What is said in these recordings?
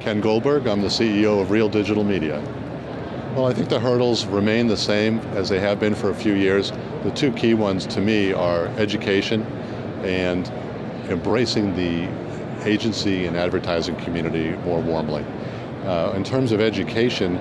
Ken Goldberg, I'm the CEO of Real Digital Media. Well, I think the hurdles remain the same as they have been for a few years. The two key ones to me are education and embracing the agency and advertising community more warmly. In terms of education,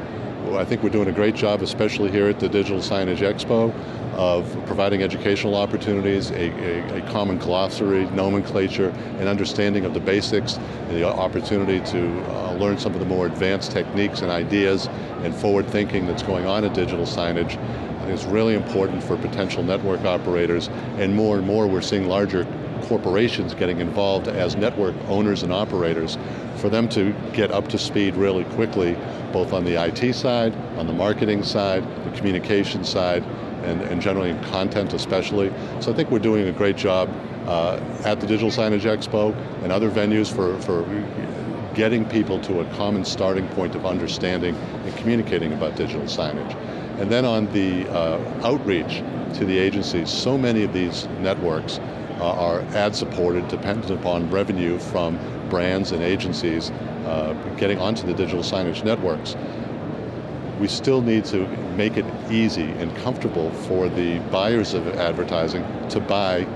I think we're doing a great job, especially here at the Digital Signage Expo, of providing educational opportunities, a common glossary, nomenclature, and understanding of the basics, and the opportunity to learn some of the more advanced techniques and ideas and forward thinking that's going on in digital signage. I think it's really important for potential network operators, and more we're seeing larger corporations getting involved as network owners and operators, for them to get up to speed really quickly, both on the IT side, on the marketing side, the communication side, and generally in content especially. So I think we're doing a great job at the Digital Signage Expo and other venues for getting people to a common starting point of understanding and communicating about digital signage. And then on the outreach to the agencies, so many of these networks are ad-supported, dependent upon revenue from brands and agencies getting onto the digital signage networks. We still need to make it easy and comfortable for the buyers of advertising to buy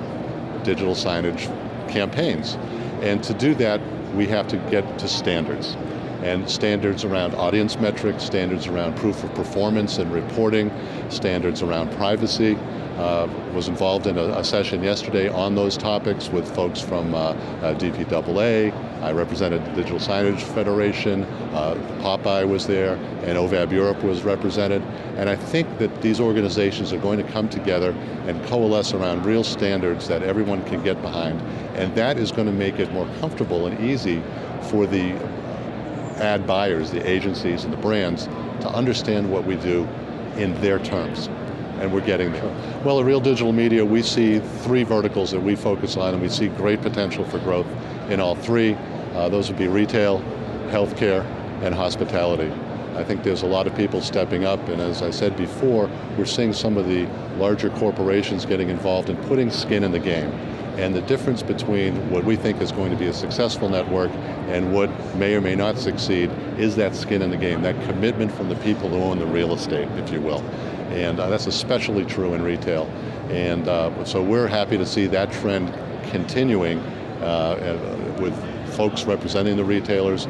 digital signage campaigns. And to do that, we have to get to standards. And standards around audience metrics, standards around proof of performance and reporting, standards around privacy. Was involved in a session yesterday on those topics with folks from DPAA. I represented the Digital Signage Federation, Popeye was there, and OVAB Europe was represented. And I think that these organizations are going to come together and coalesce around real standards that everyone can get behind. And that is going to make it more comfortable and easy for the ad buyers, the agencies and the brands, to understand what we do in their terms. And we're getting there. Well, at Real Digital Media, we see three verticals that we focus on, and we see great potential for growth in all three. Those would be retail, healthcare, and hospitality. I think there's a lot of people stepping up, and as I said before, we're seeing some of the larger corporations getting involved and putting skin in the game. And the difference between what we think is going to be a successful network and what may or may not succeed is that skin in the game, that commitment from the people who own the real estate, if you will. And that's especially true in retail. And so we're happy to see that trend continuing with folks representing the retailers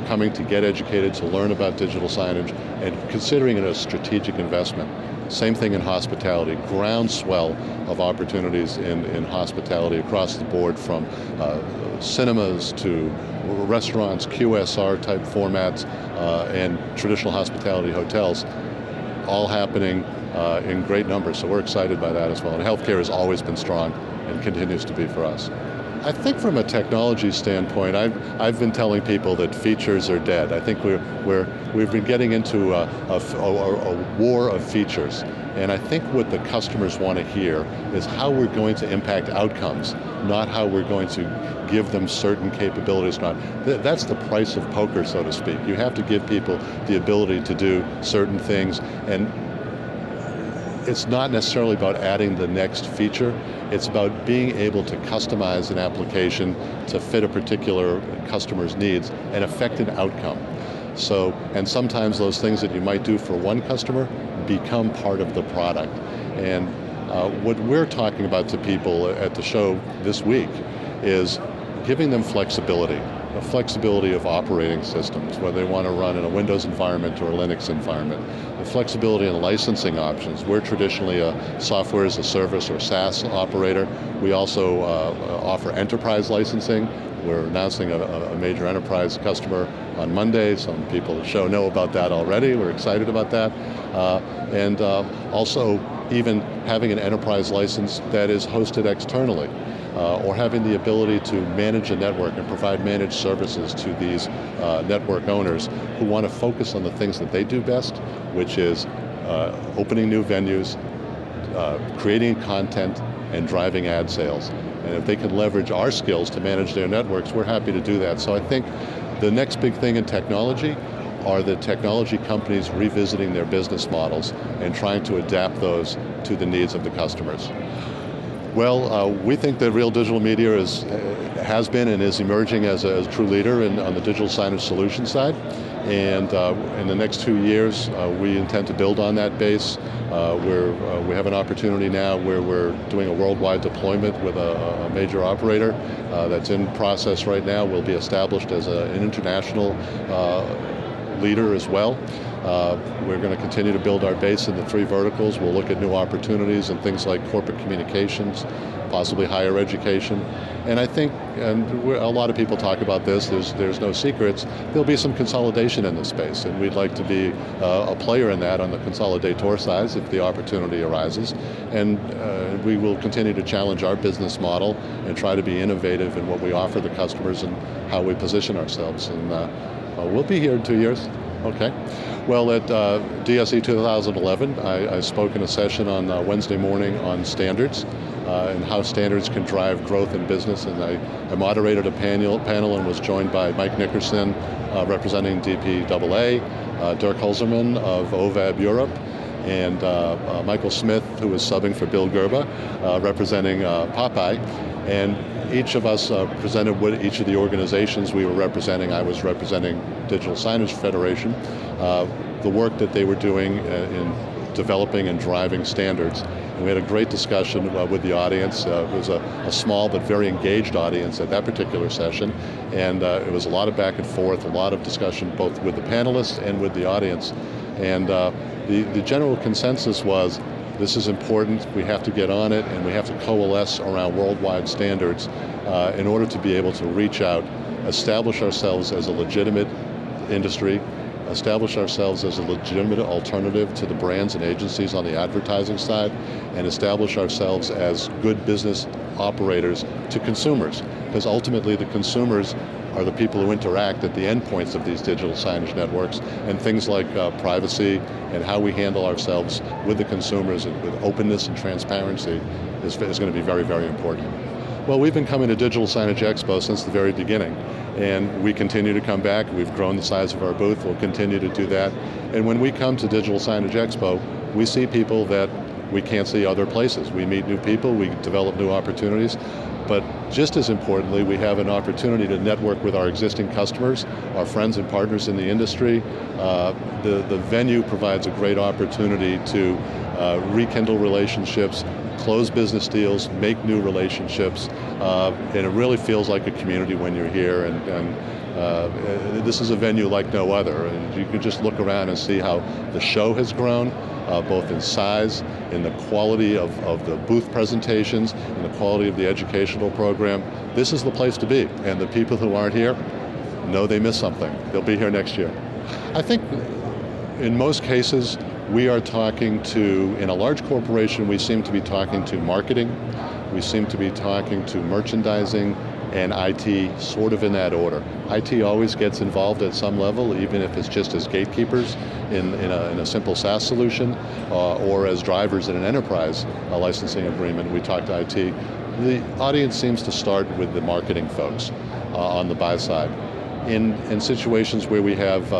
coming to get educated, to learn about digital signage, and considering it a strategic investment. Same thing in hospitality, groundswell of opportunities in hospitality across the board, from cinemas to restaurants, QSR type formats, and traditional hospitality hotels, all happening in great numbers. So we're excited by that as well. And healthcare has always been strong and continues to be for us. I think from a technology standpoint, I've been telling people that features are dead. I think we've been getting into a war of features. And I think what the customers want to hear is how we're going to impact outcomes, not how we're going to give them certain capabilities. That's the price of poker, so to speak. You have to give people the ability to do certain things, and it's not necessarily about adding the next feature. It's about being able to customize an application to fit a particular customer's needs and affect an outcome. So, and sometimes those things that you might do for one customer become part of the product. And what we're talking about to people at the show this week is giving them flexibility, a flexibility of operating systems, whether they want to run in a Windows environment or a Linux environment, the flexibility in licensing options. We're traditionally a software as a service or SaaS operator. We also offer enterprise licensing. We're announcing a major enterprise customer on Monday. Some people at the show know about that already. We're excited about that. And also even having an enterprise license that is hosted externally. Or having the ability to manage a network and provide managed services to these network owners who want to focus on the things that they do best, which is opening new venues, creating content, and driving ad sales. And if they can leverage our skills to manage their networks, we're happy to do that. So I think the next big thing in technology are the technology companies revisiting their business models and trying to adapt those to the needs of the customers. We think that Real Digital Media has been and is emerging as a true leader on the digital signage solution side. And in the next 2 years, we intend to build on that base. We have an opportunity now where we're doing a worldwide deployment with a major operator that's in process right now. We'll be established as an international leader as well. We're going to continue to build our base in the 3 verticals. We'll look at new opportunities and things like corporate communications, possibly higher education. And I think, and a lot of people talk about this, there's no secrets, there'll be some consolidation in this space, and we'd like to be a player in that on the consolidator side if the opportunity arises. And we will continue to challenge our business model and try to be innovative in what we offer the customers and how we position ourselves. And we'll be here in 2 years. Okay. Well, at DSE 2011, I spoke in a session on Wednesday morning on standards and how standards can drive growth in business. And I moderated a panel and was joined by Mike Nickerson, representing DPAA, Dirk Hulserman of OVAB Europe, and Michael Smith, who was subbing for Bill Gerba, representing Popeye. And each of us presented what each of the organizations we were representing. I was representing Digital Signage Federation, the work that they were doing in developing and driving standards. And we had a great discussion with the audience. It was a small but very engaged audience at that particular session. And it was a lot of back and forth, a lot of discussion both with the panelists and with the audience. And the general consensus was, this is important, we have to get on it, and we have to coalesce around worldwide standards in order to be able to reach out, establish ourselves as a legitimate industry, establish ourselves as a legitimate alternative to the brands and agencies on the advertising side, and establish ourselves as good business operators to consumers. Because ultimately the consumers are the people who interact at the endpoints of these digital signage networks, and things like privacy and how we handle ourselves with the consumers and with openness and transparency is going to be very, very important. Well, we've been coming to Digital Signage Expo since the very beginning, and we continue to come back. We've grown the size of our booth. We'll continue to do that. And when we come to Digital Signage Expo, we see people that we can't see other places. We meet new people, we develop new opportunities, but just as importantly, we have an opportunity to network with our existing customers, our friends and partners in the industry. The venue provides a great opportunity to rekindle relationships, close business deals, make new relationships, and it really feels like a community when you're here. And this is a venue like no other, and you can just look around and see how the show has grown, both in size, in the quality of the booth presentations, and the quality of the educational program. This is the place to be, and the people who aren't here know they missed something. They'll be here next year. I think in most cases, we are talking to, in a large corporation, we seem to be talking to marketing, we seem to be talking to merchandising, and IT, sort of in that order. IT always gets involved at some level, even if it's just as gatekeepers in a simple SaaS solution, or as drivers in an enterprise licensing agreement. We talk to IT. The audience seems to start with the marketing folks on the buy side. In situations where we have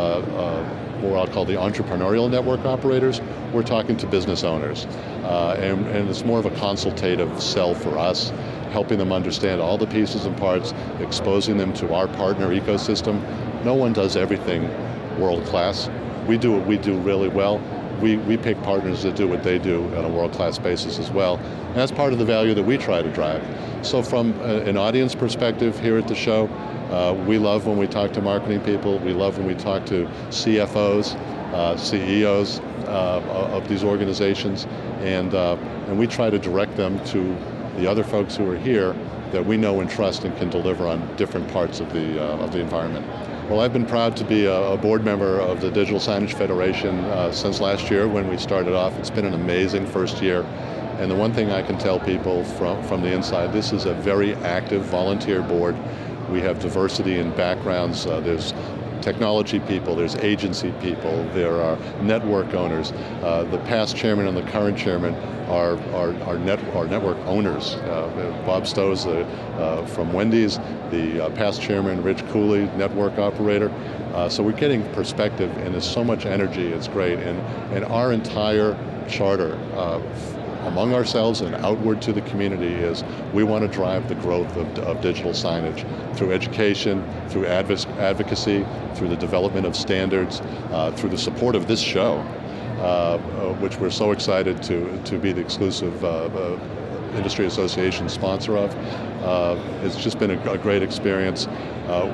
what I'll call the entrepreneurial network operators, we're talking to business owners. And it's more of a consultative sell for us, helping them understand all the pieces and parts, exposing them to our partner ecosystem. No one does everything world class. We do what we do really well. We pick partners that do what they do on a world-class basis as well. And that's part of the value that we try to drive. So from an audience perspective here at the show, we love when we talk to marketing people. We love when we talk to CFOs, CEOs of these organizations, and we try to direct them to the other folks who are here that we know and trust and can deliver on different parts of the environment. Well, I've been proud to be a board member of the Digital Signage Federation since last year when we started off. It's been an amazing first year. And the one thing I can tell people from the inside, this is a very active volunteer board. We have diversity in backgrounds. There's technology people, there's agency people, there are network owners. The past chairman and the current chairman are network owners. Bob Stowe's from Wendy's, the past chairman, Rich Cooley, network operator. So we're getting perspective, and there's so much energy, it's great. And our entire charter among ourselves and outward to the community is we want to drive the growth of digital signage through education, through advocacy, through the development of standards, through the support of this show, which we're so excited to be the exclusive industry association sponsor of. It's just been a great experience.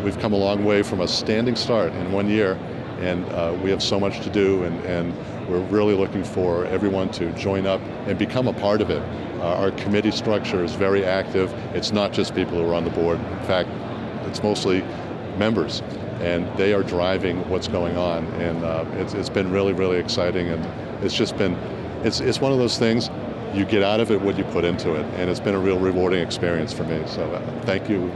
We've come a long way from a standing start in 1 year, and we have so much to do, and we're really looking for everyone to join up and become a part of it. Our committee structure is very active. It's not just people who are on the board. In fact, it's mostly members, and they are driving what's going on, and it's been really, really exciting, and it's one of those things, you get out of it what you put into it, and it's been a real rewarding experience for me, so thank you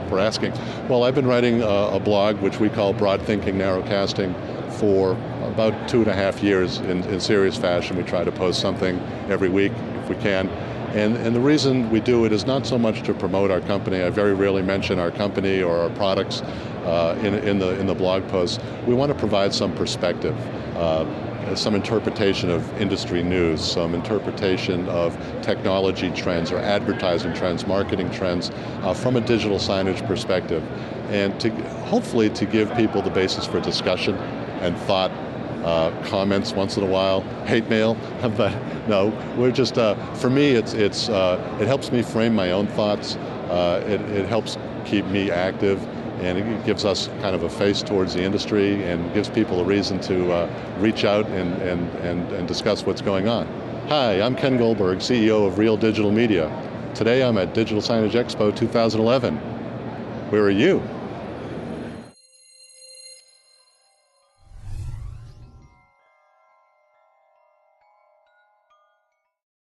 for asking. Well, I've been writing a blog which we call Broad Thinking, Narrow Casting for about 2.5 years in serious fashion. We try to post something every week if we can. And the reason we do it is not so much to promote our company. I very rarely mention our company or our products in the blog posts. We want to provide some perspective, some interpretation of industry news, some interpretation of technology trends or advertising trends, marketing trends from a digital signage perspective, and hopefully to give people the basis for discussion and thought, comments once in a while, hate mail, but no, we're just, for me, it helps me frame my own thoughts, it helps keep me active, and it gives us kind of a face towards the industry and gives people a reason to reach out and discuss what's going on. Hi, I'm Ken Goldberg, CEO of Real Digital Media. Today I'm at Digital Signage Expo 2011. Where are you?